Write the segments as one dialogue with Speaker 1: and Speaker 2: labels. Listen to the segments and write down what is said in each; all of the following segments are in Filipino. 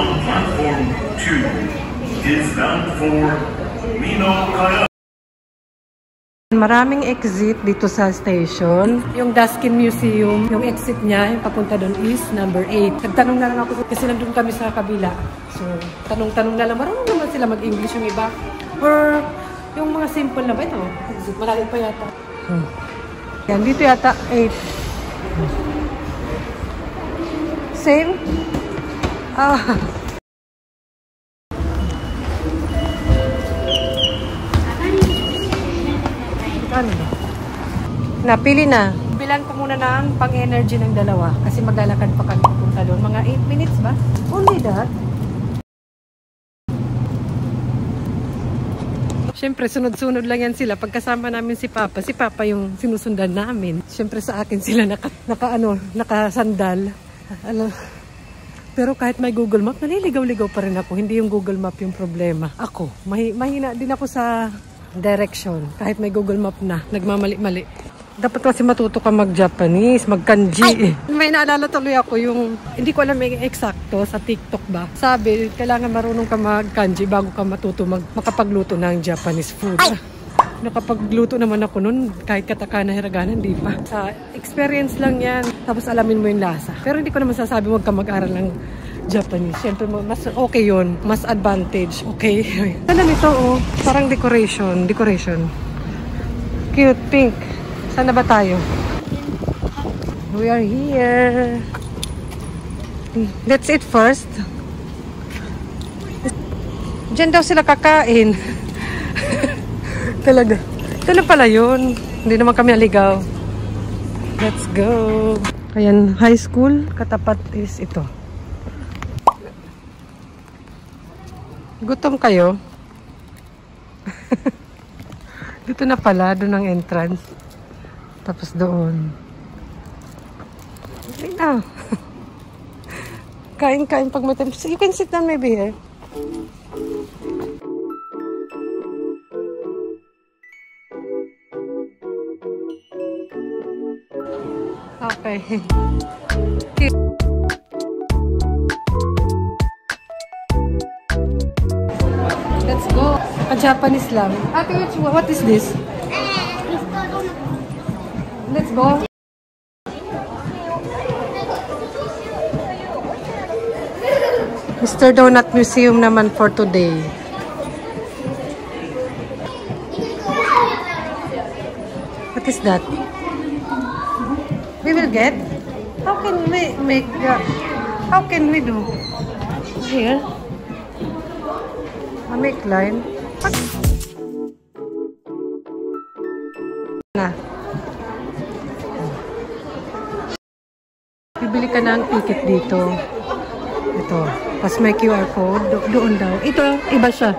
Speaker 1: on platform 2 is bound for Minokaya.
Speaker 2: Maraming exit dito sa station. Yung Daskin Museum, yung exit niya, yung papunta doon is number 8. Nagtanong na lang ako kasi nandun kami sa kabila. So, tanong-tanong na lang. Marunong naman sila mag-English yung iba. Or yung mga simple na ba ito? Exit, malalim pa yata. Yan, dito yata 8. Same? Ano ba? Napili na. Bilan ko muna ng pang-energy ng dalawa. Kasi maglalakad pa kami papunta doon. Mga 8 minutes ba? Only that. Siyempre, sunod-sunod lang yan sila. Pagkasama namin si Papa yung sinusundan namin. Siyempre sa akin sila nakasandal. Pero kahit may Google Map, naliligaw-ligaw pa rin ako. Hindi yung Google Map yung problema. Ako, mahina din ako sa direction. Kahit may Google Map na, nagmamali-mali. Dapat kasi matuto ka mag-Japanese, mag-kanji. May naalala tuloy ako yung, hindi ko alam yung eksakto sa TikTok ba. Sabi, kailangan marunong ka mag-kanji bago ka matuto makapagluto ng Japanese food. Nakapagluto naman ako nun, kahit katakana, hiragana, hindi pa. Sa experience lang yan, tapos alamin mo yung lasa. Pero hindi ko naman sasabi, huwag ka mag-aral ng Japanese. Siyempre, mas okay yun. Mas advantage. Okay. Ano nito, oh? Parang decoration. Cute, pink. Saan na ba tayo? We are here. Let's eat first. Diyan daw sila kakain. Talaga. Ito na pala yun. Hindi naman kami naligaw. Let's go. Ayan, high school. Katapat is ito. Gutom kayo? Dito na pala, doon ang entrance. Tapos doon. Okay na. Kain-kain pag may time. You can sit down maybe here. Okay. Let's go. Japanese lang. Ate, what is this? Let's go. Mr. Donut Museum naman for today. What is that? We will get? How can we make how can we do? Here? Make line. What? Na. Bibili ka ng ticket dito. Ito. Tapos may QR code. Doon daw. Ito, iba siya.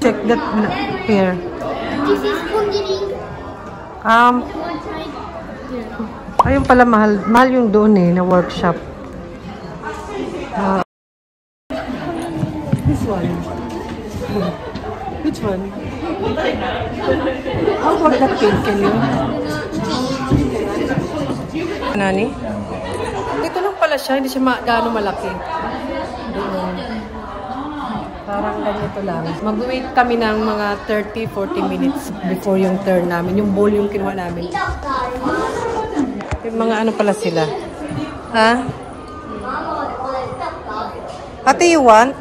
Speaker 2: Check that here.
Speaker 3: This is Kundiri.
Speaker 2: Ayun pala, mahal yung doon na workshop. This one. Which one? How about that pink? Can you? Nani? Dito lang pala siya, hindi siya gaano malaki. Doon. Parang ganito lang. Mag-wait kami ng mga 30-40 minutes before yung turn namin. Yung bowl yung kinuha namin. Yung mga ano pala sila. Ha? Ate, you want?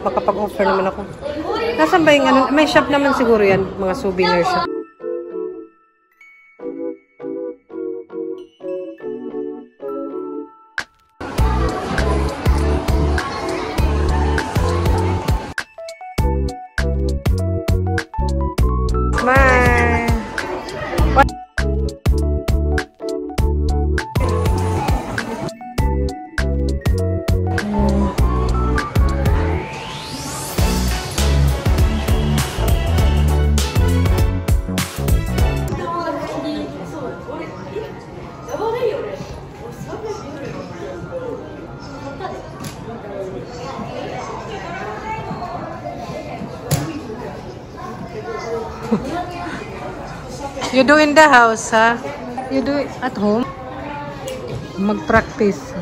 Speaker 2: Baka pag-offer naman ako. Nasaan ba yung ano? May shop naman siguro yan. Mga souvenir shop. You do in the house, ha? You do it at home? Mag-practice.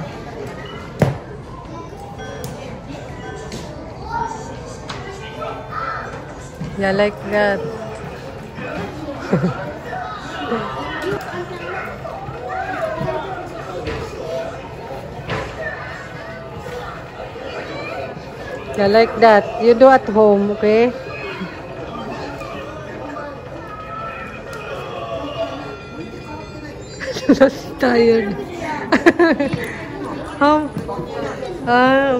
Speaker 2: Yeah, like that. Yeah, like that. You do at home, okay? That's tired. How?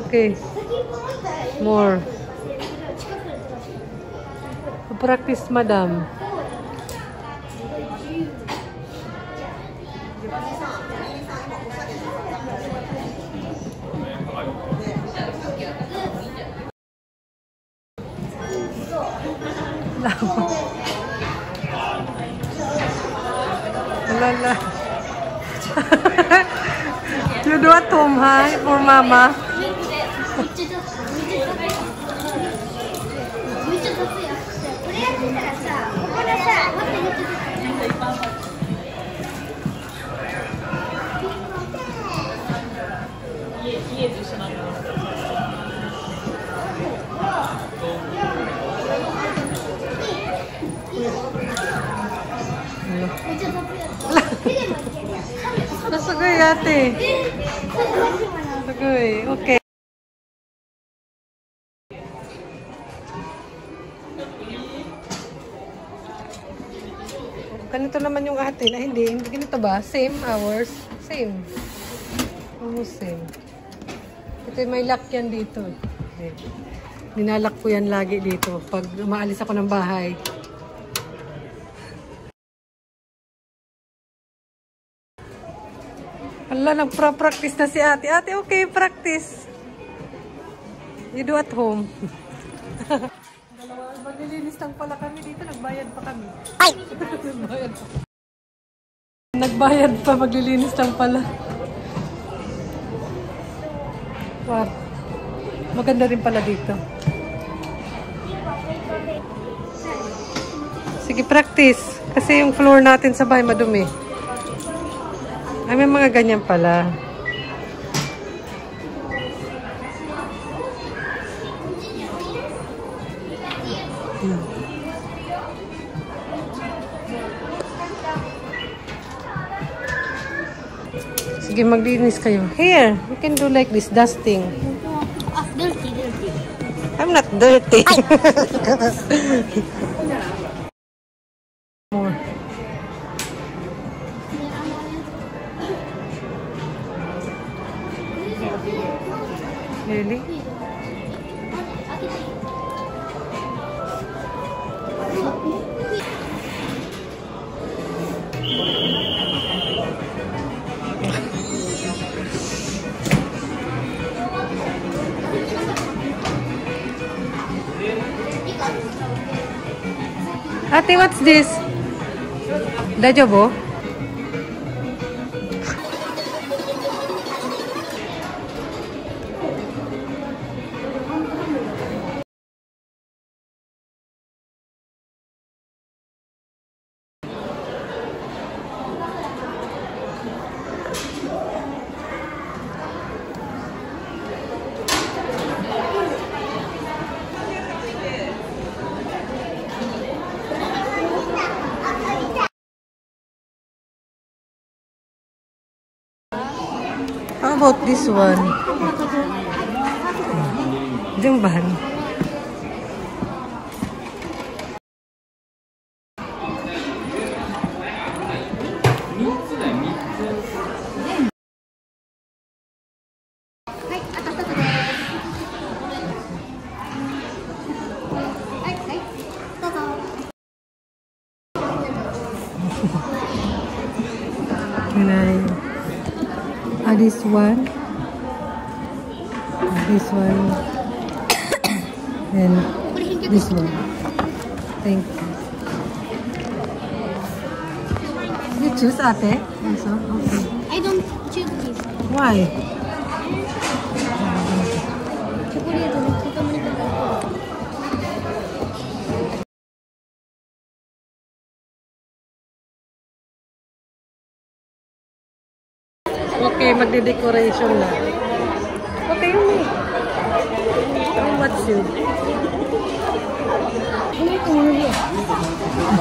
Speaker 2: Okay. More. Practice, madam. Lala. You do at home, ha? For mama. Nasagay ate. Nasagay. Okay. Ganito naman yung atin. Ay, hindi. Hindi ganito ba? Same hours. Same. Almost same. Ito may lock yan dito. Okay. Ninalak ko yan lagi dito. Pag umaalis ako ng bahay. Ala, nagpa-practice na si ate. Ate, okay, practice. You do at home. Maglilinis lang pala kami dito. Nagbayad pa kami. Ay! Nagbayad pa. Nagbayad pa. Maglilinis lang pala. Wow. Maganda rin pala dito. Sige, practice. Kasi yung floor natin sa bahay madumi. Ay, may mga ganyan pala. Sige, maglinis kayo. Here, you can do like this, dusting.
Speaker 3: Dirty.
Speaker 2: I'm not dirty. More. Really? Ate, what's this? Dajobo? How about this one? Jumban. This one, and this one. Thank you. You choose, ate? Also? Okay.
Speaker 3: I don't choose this.
Speaker 2: Why? magde-decoration na. Okay, yun. What's you?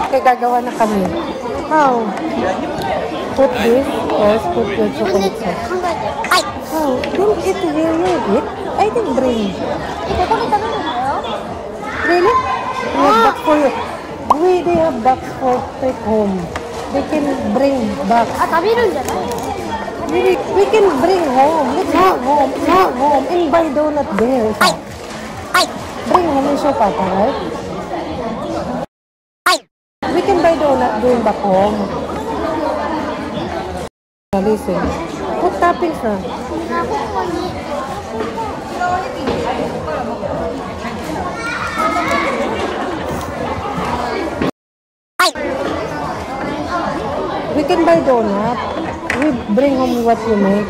Speaker 2: Okay, gagawa na kami. How? Put this. Yes, put your chocolate sauce. How? Don't eat here. You eat? I didn't bring. Really? We have box for you. They have box for take home. They can bring back. We can bring home. Let's go home. Go home and buy donut there. Bring home and show Papa, right? We can buy donut going back home. Listen. Put toppings na. We can buy donut. We bring home what you make.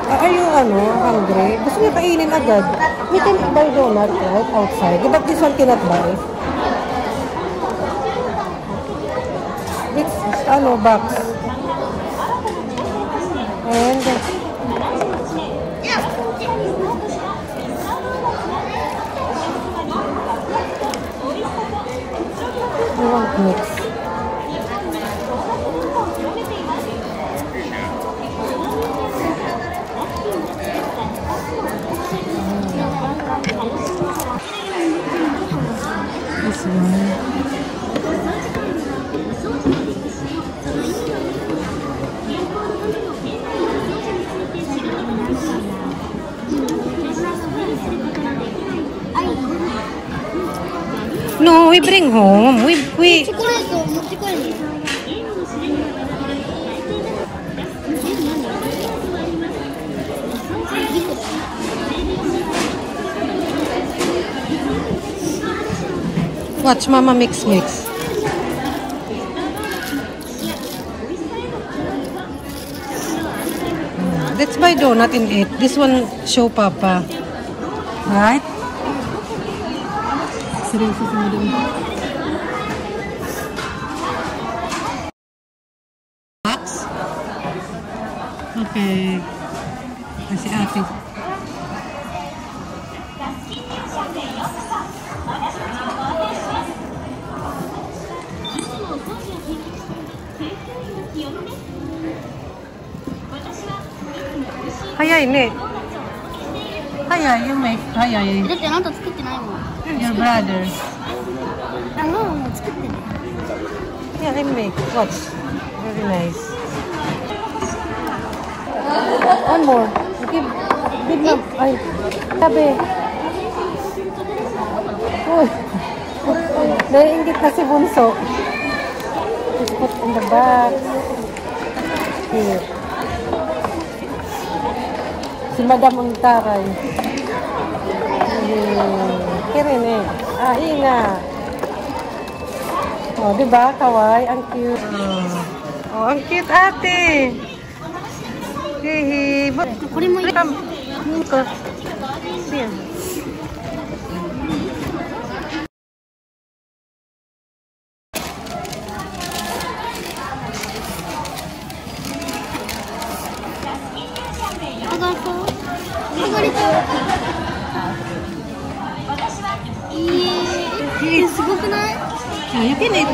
Speaker 2: Are you hungry? Gusto niyo kainin agad? We can buy donut right outside. But this one cannot buy. It's box. And we want mix. This one. No, we bring home. We watch Mama mix. Let's buy donut and eat. This one show Papa. Right? Seryoso si Madam. Box? Okay. Kasi ate. Hayay, ne. Hayay, you make. Hayay. Your brother. Yeah, I make. Watch. Very nice. One more. Give mom. Ay, sabi. Uy. Naiingit na si Bunso. Just put in the box. Here. Si Madam ang taray. Kirin eh. Ina. Oh, diba? Kawai. Ang cute. Oh, ang cute ate. Hihi.
Speaker 3: Kunin mo yun.
Speaker 2: Here. Yeah, you can eat.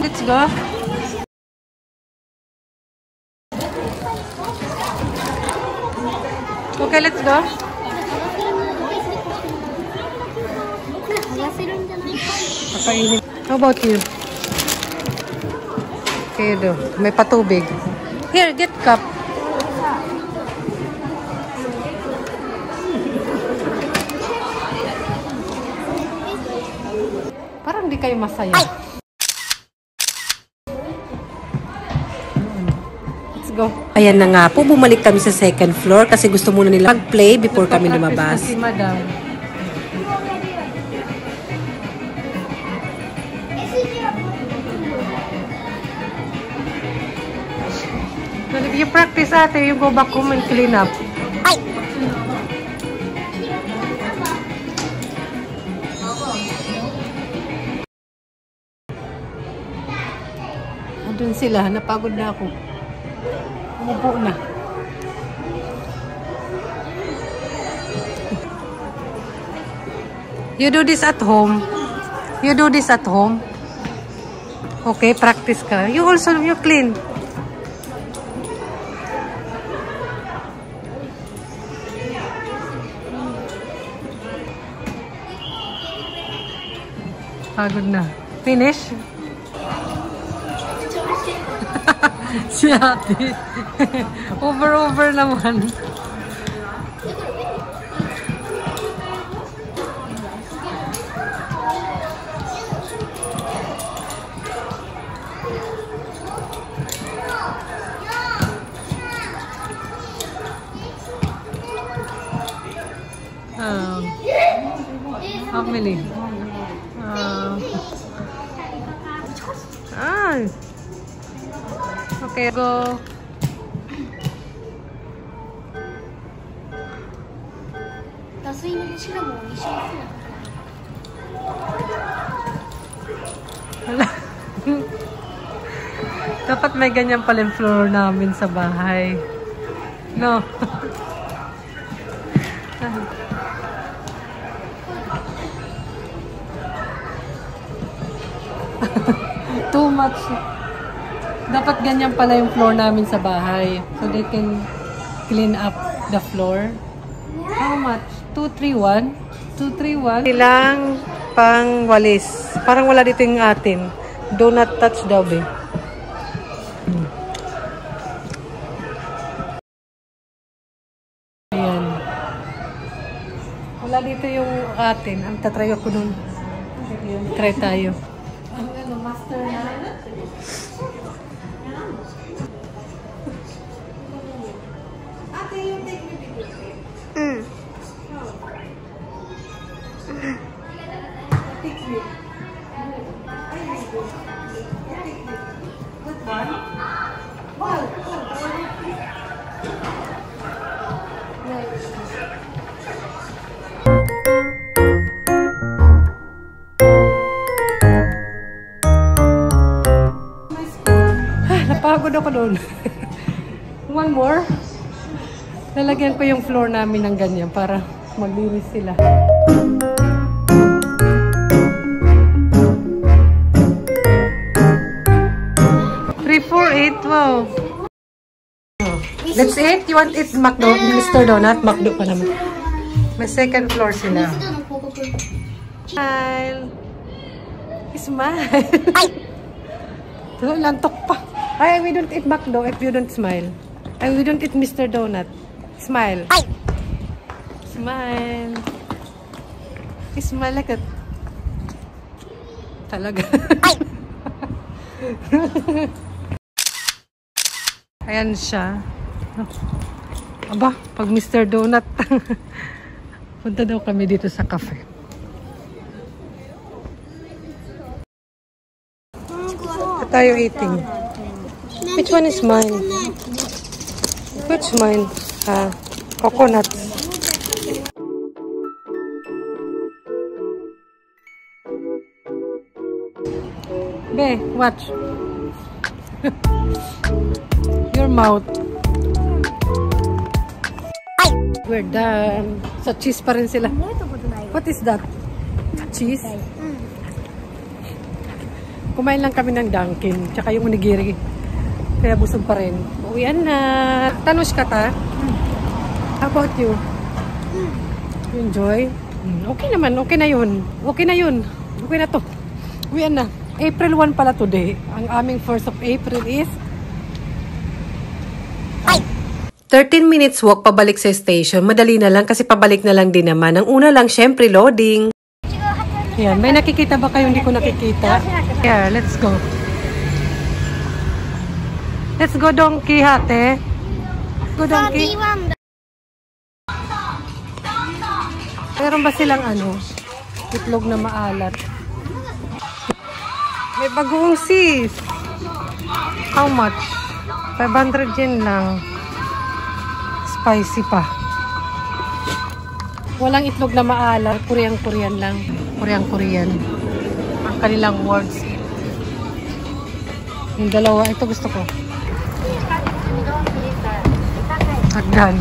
Speaker 2: Let's go. Okay, let's go. How about you? Okay, do. May patubig. Here, get cup. Parang di kayo masaya. Let's go.
Speaker 4: Ayan na nga po, bumalik kami sa second floor kasi gusto muna nila mag-play before kami lumabas.
Speaker 2: Si Madam. You practice ate, you go back home and clean up. Nandun sila. Napagod na ako. Umupo na. You do this at home. You do this at home. Okay, practice ka. You also, you clean. Pagod na. Finish? Si ate. Over naman. How many? Okay, go. Dapat may ganyan pala yung floor namin sa bahay. No. Too much. Dapat ganyan pala yung floor namin sa bahay. So they can clean up the floor. How much? 231? 231? Ilang pang walis. Parang wala dito yung atin. Do not touch daw, be. Ayan. Wala dito yung atin. Ang tatry ako nun. Try tayo. Ang master na. Ate, yung take me video. Take me. Good one. Wow. Napagod ako doon. One more. Lalagyan ko yung floor namin ng ganyan para maglinis sila. $3, $4, $8. Wow. Let's eat. You want eat McDo? Mr. Donut? McDo pa naman. May second floor sila. Smile. Smile. Lantok pa. Ay, we don't eat McDo if you don't smile. Ay, we don't eat Mr. Donut. Smile. Smile. Smile like that. Talaga. Ayan siya. Aba, pag Mr. Donut. Punta daw kami dito sa cafe. What are you eating? Which one is mine? Which mine? Coconut. Be, watch. Your mouth. We're done. So, cheese pa rin sila. What is that? Cheese? Kumain lang kami ng Dunkin. Tsaka yung onigiri. Kaya busog pa rin. Uwian na. Tanush ka ta? How about you? You enjoy? Okay naman. Okay na yun. Okay na yun. Okay na to. Uwian na. April 1 pala today. Ang aming 1st of April is
Speaker 4: 13 minutes walk pabalik sa station. Madali na lang kasi pabalik na lang din naman. Ang una lang, syempre, loading.
Speaker 2: Yan. May nakikita ba kayo hindi ko nakikita? Yeah, let's go. Let's go, donkey, hate. Go, donkey. Meron ba silang itlog na maalat? May bagoong sis. How much? 500 yen lang. Spicy pa. Walang itlog na maalat. Korean lang. Korean. Ang kanilang words. Yung dalawa, ito gusto ko. Hagdan.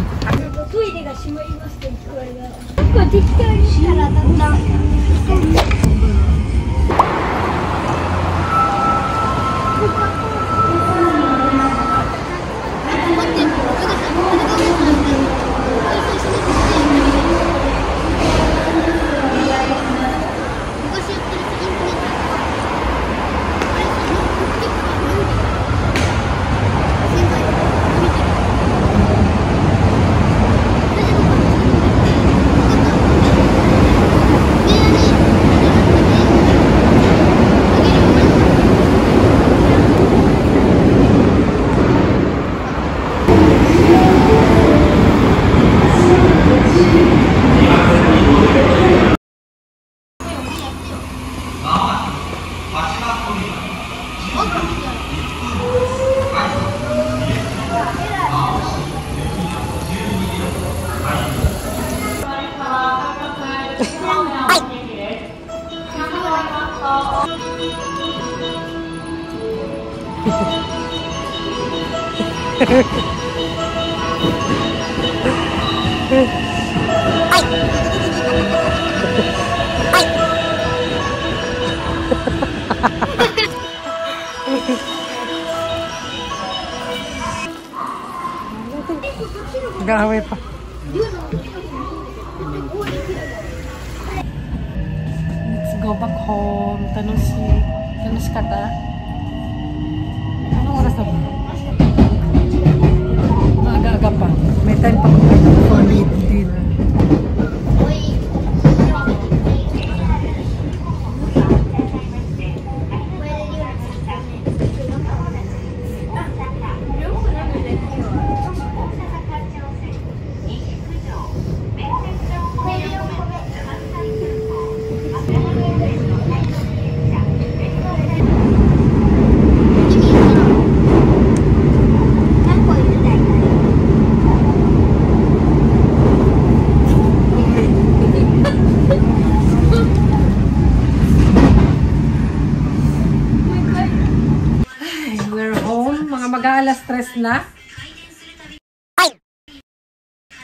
Speaker 2: Nag-aaway pa. Let's go back home. Tanong si Kata. Anong oras na ba? Maaga-aga pa. May time pa for dinner. Mag-aalas 3 na.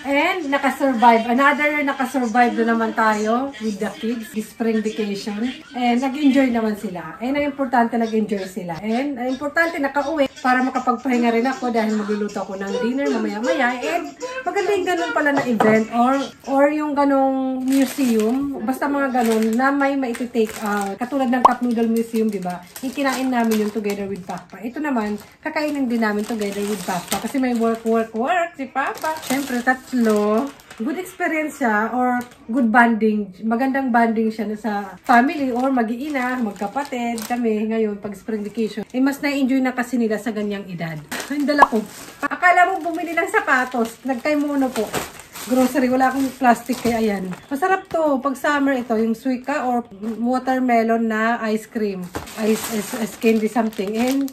Speaker 2: And nakasurvive. Another nakasurvive na naman tayo with the kids. This spring vacation. And nag-enjoy naman sila. And ang importante, nag-enjoy sila. And ang importante, nakauwi para makapagpahinga rin ako dahil magluluto ako ng dinner mamaya-maya. And maganda yung ganun pala na event or yung ganong museum. Basta mga ganun na may maititake. Katulad ng Cup Noodle Museum, diba? Ikinain namin yung together with Papa. Ito naman, kakainin din namin together with Papa. Kasi may work si Papa. Siyempre, tatlo. Good experience siya or good bonding. Magandang bonding siya sa family or mag-iina, magkapatid. Kami ngayon pag spring vacation. Mas na-enjoy na kasi nila sa ganyang edad. Ang dala ko. Akala mo bumili ng sapatos. Nagkaimuno po. Grocery. Wala akong plastic kaya ayan. Masarap to. Pag summer ito, yung suika or watermelon na ice cream. Ice candy something. And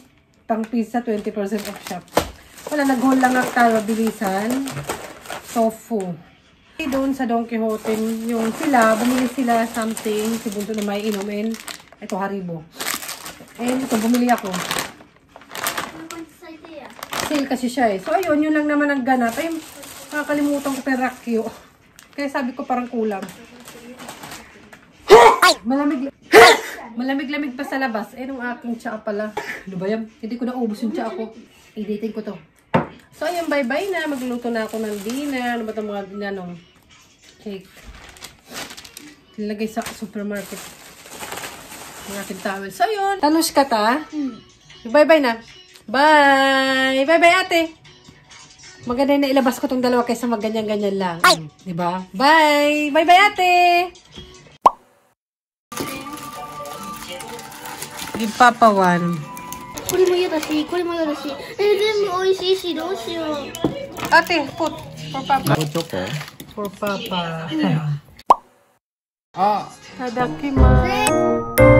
Speaker 2: pang pizza, 20% off shop. Wala, nag-haul lang ako bilisan. Tofu. Doon sa Don Quixote, yung sila, bumili sila something, si Bunso na may inumin. Ito, Haribo. And ito, bumili ako. Sale kasi siya eh. So, ayun, yun lang naman ang ganap. Ay, nakakalimutan ko perakyo. Kaya sabi ko parang kulang. Malamig-lamig pa sa labas. Eh, nung aking tsaa pala. Ano ba yan? Hindi ko naubos yung tsaa ko. I-dating ko to. So, ayun, bye-bye na. Magluto na ako ng dinner. Ano ba itong mga ginanong cake? Nilagay sa supermarket. Ang aking towel. So, ayun. Tanush ka ta? Bye-bye na. Bye! Bye-bye, ate! Maganda na ilabas ko itong dalawa kaysa magganyan-ganyan lang. Diba? Bye! Bye-bye, ate! Give Papa one.
Speaker 3: これも嫌だし、これも嫌だし。全部美味しいし、どうしよう。
Speaker 2: Ate, put. For Papa.
Speaker 5: Choco.
Speaker 2: For Papa. Ah. Tadakimasu.